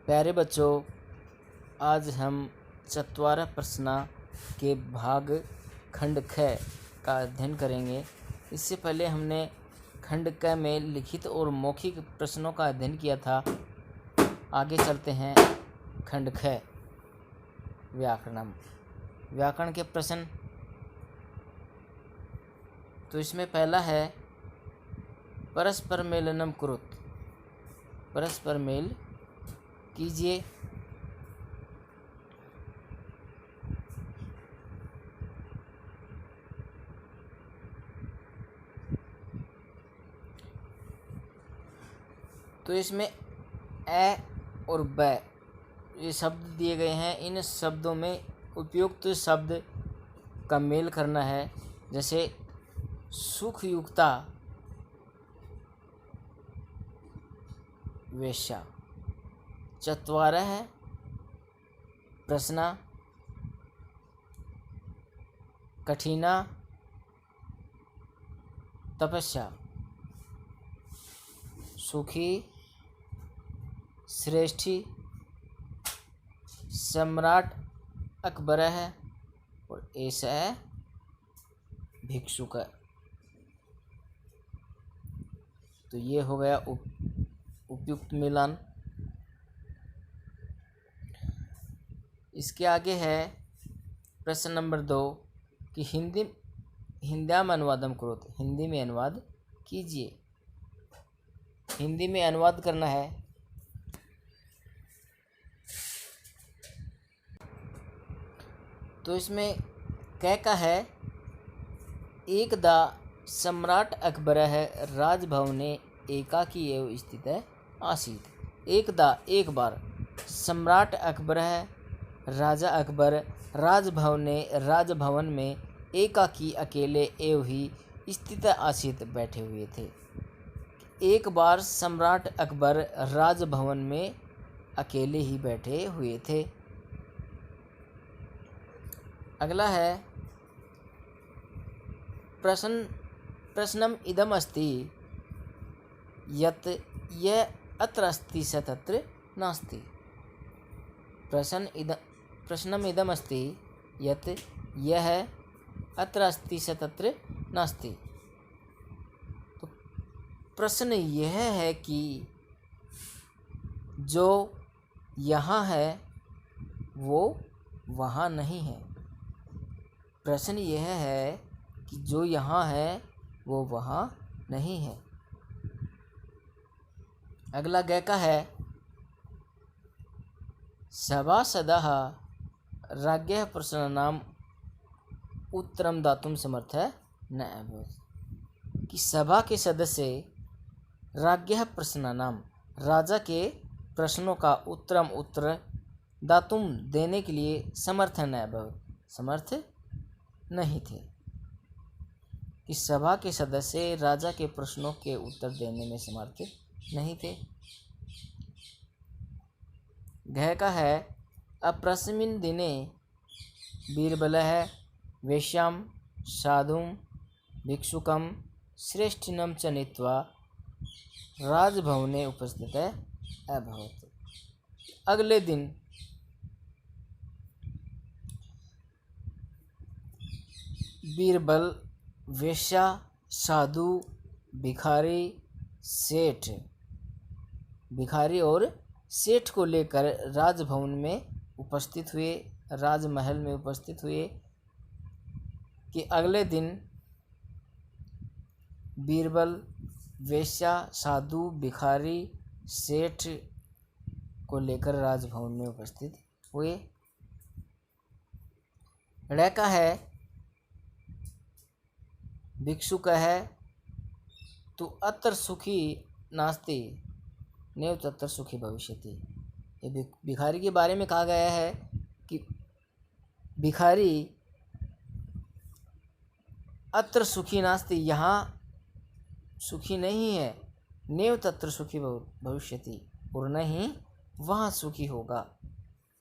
प्यारे बच्चों, आज हम चत्वारः प्रश्ना के भाग खंड ख का अध्ययन करेंगे। इससे पहले हमने खंड क में लिखित और मौखिक प्रश्नों का अध्ययन किया था। आगे चलते हैं खंड ख व्याकरण के प्रश्न। तो इसमें पहला है परस्पर मेलनम कुरुत। परस्पर मेल कीजिए। तो इसमें ए और ब ये शब्द दिए गए हैं। इन शब्दों में उपयुक्त शब्द का मेल करना है। जैसे सुखयुक्ता वेश्या, चत्वारः प्रश्ना कठिना तपस्या, सुखी श्रेष्ठी सम्राट अकबर है और ऐसा है भिक्षुक। तो ये हो गया उपयुक्त मिलान। इसके आगे है प्रश्न नंबर 2 कि हिंद्याम अनुवादम करो। हिंदी में अनुवाद कीजिए। हिंदी में अनुवाद करना है। तो इसमें कै का है एकदा सम्राट अकबर है राजभवने एकाकी एवं स्थित आसीत। एकदा एक बार सम्राट अकबर है राजा अकबर राजभवन में एकाकी अकेले एवं ही स्थित आसीत बैठे हुए थे। एक बार सम्राट अकबर राजभवन में अकेले ही बैठे हुए थे। अगला है प्रश्नम इदम अस्ति यत् यह अत्र अस्ति स तत्र नास्ति। प्रश्नम इदम अस्ति यत् यह अत्र अस्ति स तत्र नास्ति। तो प्रश्न यह है कि जो यहाँ है वो वहाँ नहीं है। प्रश्न यह है कि जो यहाँ है वो वहाँ नहीं है। अगला ग का है सभासदः राज्ञः प्रश्नानाम् उत्तरं दातुं समर्थः न अभवत्। कि सभा के सदस्य राज्ञः प्रश्नानाम् राजा के प्रश्नों का उत्तर दातुम देने के लिए समर्थ न अभवत्, समर्थ नहीं थे। कि सभा के सदस्य राजा के प्रश्नों के उत्तर देने में समर्थ नहीं थे। घ का है अप्रस्मिन् दिने बीरबलः वेश्यां साधुं भिक्षुकं श्रेष्ठिनं च नीत्वा राजभवने उपस्थित अभवत्। अगले दिन बीरबल वेश्या साधु भिखारी और सेठ को लेकर राजभवन में उपस्थित हुए, राजमहल में उपस्थित हुए। कि अगले दिन बीरबल वेश्या साधु भिखारी सेठ को लेकर राजभवन में उपस्थित हुए। ड़ का है भिक्षुक है तु अत्र सुखी नास्ति नैव तत्र सुखी भविष्यति। ये भिखारी के बारे में कहा गया है कि भिखारी अत्र सुखी नास्ति, यहाँ सुखी नहीं है, नैव तत्र सुखी भविष्यति और नहीं वहाँ सुखी होगा।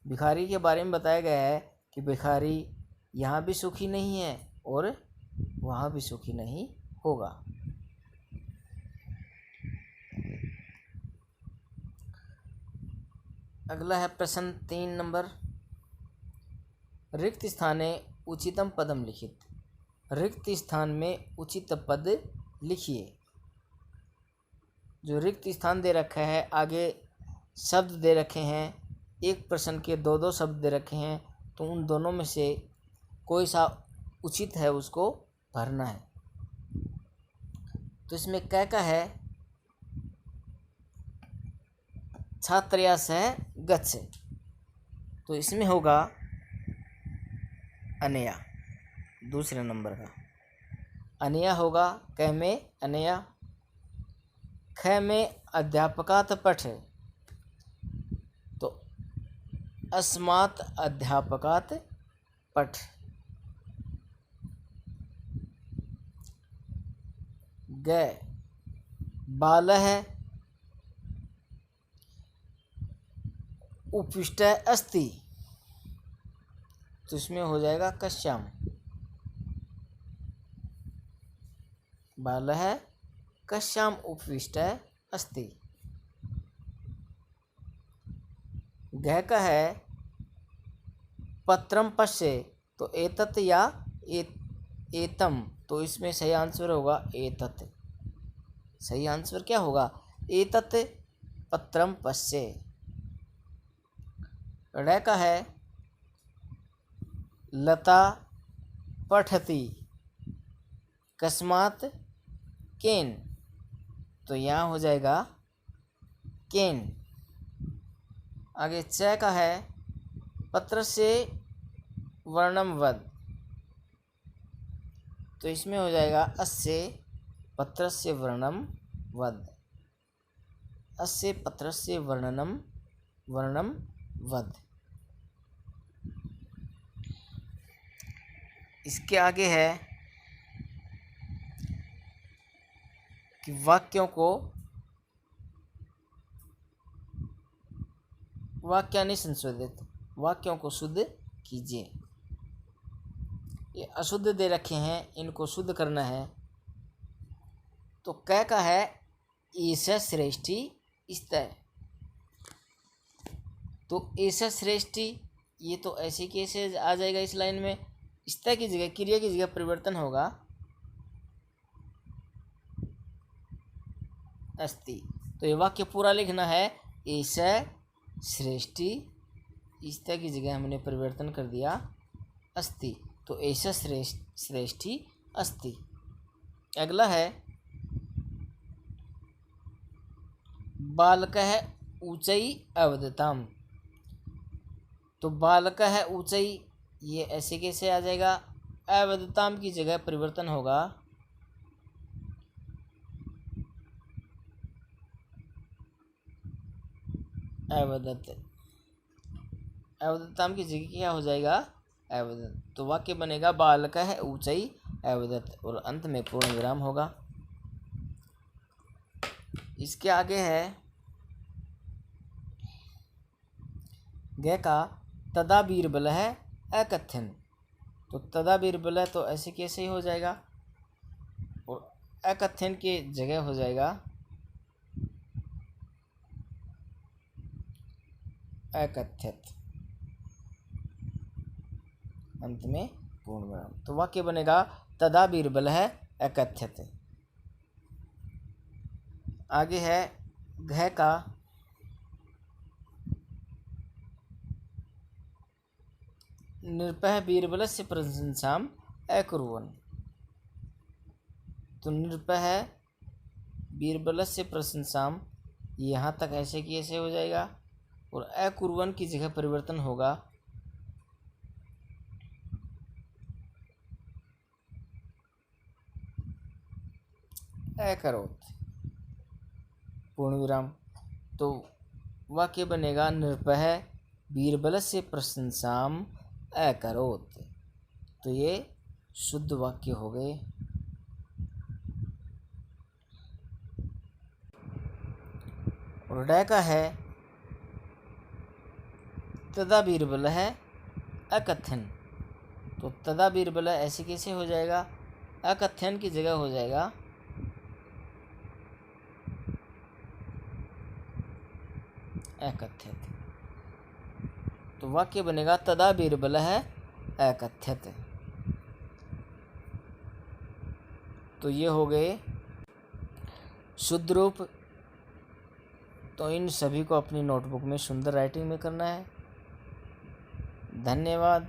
भिखारी के बारे में बताया गया है कि भिखारी यहाँ भी सुखी नहीं है और वहाँ भी सुखी नहीं होगा। अगला है प्रश्न 3 नंबर। रिक्त स्थाने उचितम पदम लिखित। रिक्त स्थान में उचित पद लिखिए। जो रिक्त स्थान दे रखा है, आगे शब्द दे रखे हैं, एक प्रश्न के दो दो शब्द दे रखे हैं, तो उन दोनों में से कोई सा उचित है उसको भरना है। तो इसमें कै का है छात्रयास है गच्छ, तो इसमें होगा अनया, दूसरे नंबर का अनया होगा। कै में अनया। ख में अध्यापकात पठ, तो अस्मात् अध्यापकात पठ। ग बालः उपविष्टः अस्ति, तो इसमें हो जाएगा कश्याम। बालः कश्याम उपविष्टः अस्ति। घ का है पत्रम पश्य, तो एतत् या एतम, तो इसमें सही आंसर होगा एतत्। सही आंसर क्या होगा? एतत् पत्रम पश्य। ड़ का है लता पठति कस्मात् केन, तो यहाँ हो जाएगा केन। आगे च का है पत्र से वर्णम वद, तो इसमें हो जाएगा अस्य पत्रस्य वर्णम वद। अस्य पत्रस्य वर्णनम वर्णम वद। इसके आगे है कि वाक्यानि संशोधित, वाक्यों को शुद्ध कीजिए। ये अशुद्ध दे रखे हैं, इनको शुद्ध करना है। तो कै का है ईश श्रेष्ठी स्तः, तो ईश श्रेष्ठी, ये तो ऐसे कैसे आ जाएगा इस लाइन में? स्तः की जगह, क्रिया की जगह परिवर्तन होगा अस्ति। तो ये वाक्य पूरा लिखना है ईश श्रेष्ठी, स्तः की जगह हमने परिवर्तन कर दिया अस्ति, तो ईश श्रेष्ठी अस्ति। अगला है बालकः ऊंचाई अवदताम, तो बालकः ऊंचाई, ये ऐसे कैसे आ जाएगा? अवदताम की जगह परिवर्तन होगा अवदत। अवदताम की जगह क्या हो जाएगा? अवदत। तो वाक्य बनेगा बालकः ऊंचाई अवदत, और अंत में पूर्ण विराम होगा। इसके आगे है ग का तदा बीरबलः अकथ्यन, तो तदा बीरबलः तो ऐसे कैसे हो जाएगा? और अकथ्यन की जगह हो जाएगा अकथ्यत, अंत में पूर्ण विराम। तो वाक्य बनेगा तदा बीरबलः अकथ्यत। आगे है घ का नृपः बीरबलस्य प्रशंसाम अकुर्वन्, तो नृपः बीरबलस्य प्रशंसाम, यहाँ तक ऐसे कैसे हो जाएगा? और अकुर्वन् की जगह परिवर्तन होगा अकरोत्, पूर्ण विराम। तो वाक्य बनेगा नृपः बीरबलस्य प्रशंसाम अकरोत्, तो ये शुद्ध वाक्य हो गए। और ड का है तदा बीरबलः अकथ्यन, तो तदा बीरबलः ऐसे कैसे हो जाएगा? अकथ्यन की जगह हो जाएगा अकथ्यत। तो वाक्य बनेगा तदा बीरबलः अकथ्यत। तो ये हो गए शुद्ध रूप। तो इन सभी को अपनी नोटबुक में सुंदर राइटिंग में करना है। धन्यवाद।